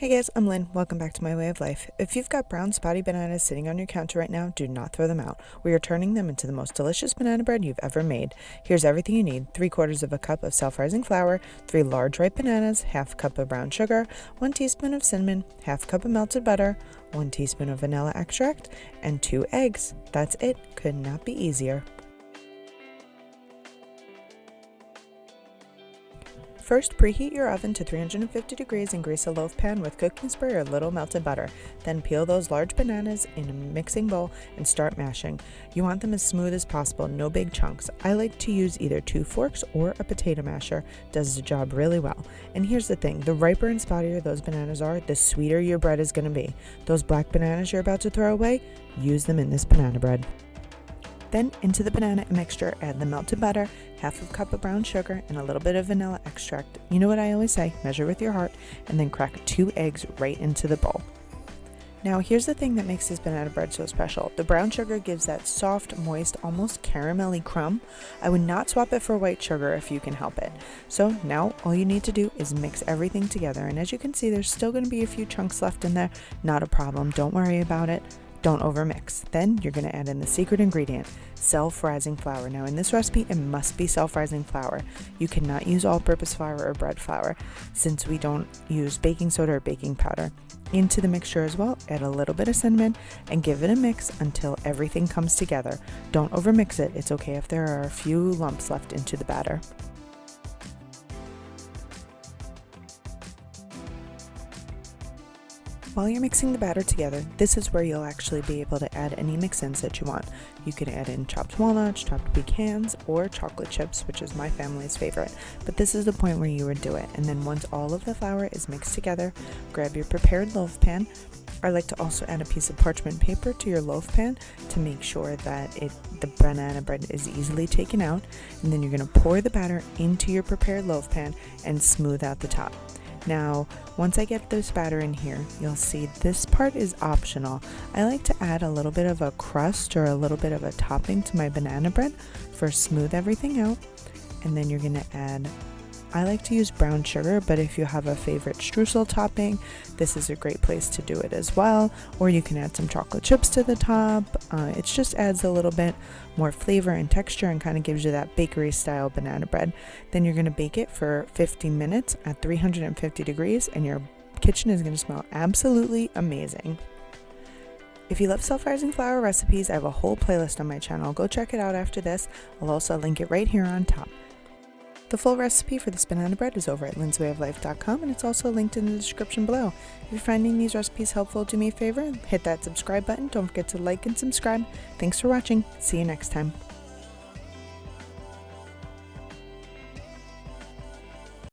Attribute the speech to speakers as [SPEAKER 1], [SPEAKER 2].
[SPEAKER 1] Hey guys, I'm Lynn. Welcome back to My Way of Life. If you've got brown spotty bananas sitting on your counter right now, do not throw them out. We are turning them into the most delicious banana bread you've ever made. Here's everything you need: 3/4 of a cup of self-rising flour, 3 large ripe bananas, half cup of brown sugar, 1 teaspoon of cinnamon, half cup of melted butter, 1 teaspoon of vanilla extract, and 2 eggs. That's it. Could not be easier. First, preheat your oven to 350 degrees and grease a loaf pan with cooking spray or a little melted butter. Then peel those large bananas in a mixing bowl and start mashing. You want them as smooth as possible, no big chunks. I like to use either 2 forks or a potato masher. Does the job really well. And here's the thing, the riper and spottier those bananas are, the sweeter your bread is going to be. Those black bananas you're about to throw away, use them in this banana bread. Then into the banana mixture, add the melted butter, half a cup of brown sugar, and a little bit of vanilla extract. You know what I always say, measure with your heart, and then crack 2 eggs right into the bowl. Now here's the thing that makes this banana bread so special. The brown sugar gives that soft, moist, almost caramelly crumb. I would not swap it for white sugar if you can help it. So now all you need to do is mix everything together, and as you can see, there's still going to be a few chunks left in there. Not a problem, don't worry about it. Don't overmix. Then you're going to add in the secret ingredient, self-rising flour. Now in this recipe, it must be self-rising flour. You cannot use all-purpose flour or bread flour, since we don't use baking soda or baking powder. Into the mixture as well, add a little bit of cinnamon and give it a mix until everything comes together. Don't overmix it. It's okay if there are a few lumps left into the batter. While you're mixing the batter together, this is where you'll actually be able to add any mix-ins that you want. You can add in chopped walnuts, chopped pecans, or chocolate chips, which is my family's favorite. But this is the point where you would do it. And then once all of the flour is mixed together, grab your prepared loaf pan. I like to also add a piece of parchment paper to your loaf pan to make sure that the banana bread is easily taken out. And then you're going to pour the batter into your prepared loaf pan and smooth out the top. Now, once I get this batter in here, you'll see this part is optional. I like to add a little bit of a crust or a little bit of a topping to my banana bread for smooth everything out. And then you're going to add, I like to use brown sugar, but if you have a favorite streusel topping, this is a great place to do it as well. Or you can add some chocolate chips to the top. It just adds a little bit more flavor and texture and kind of gives you that bakery style banana bread. Then you're going to bake it for 15 minutes at 350 degrees and your kitchen is going to smell absolutely amazing. If you love self-rising flour recipes, I have a whole playlist on my channel. Go check it out after this. I'll also link it right here on top. The full recipe for this banana bread is over at lynswayoflife.com, and it's also linked in the description below. If you're finding these recipes helpful, do me a favor, hit that subscribe button. Don't forget to like and subscribe. Thanks for watching. See you next time.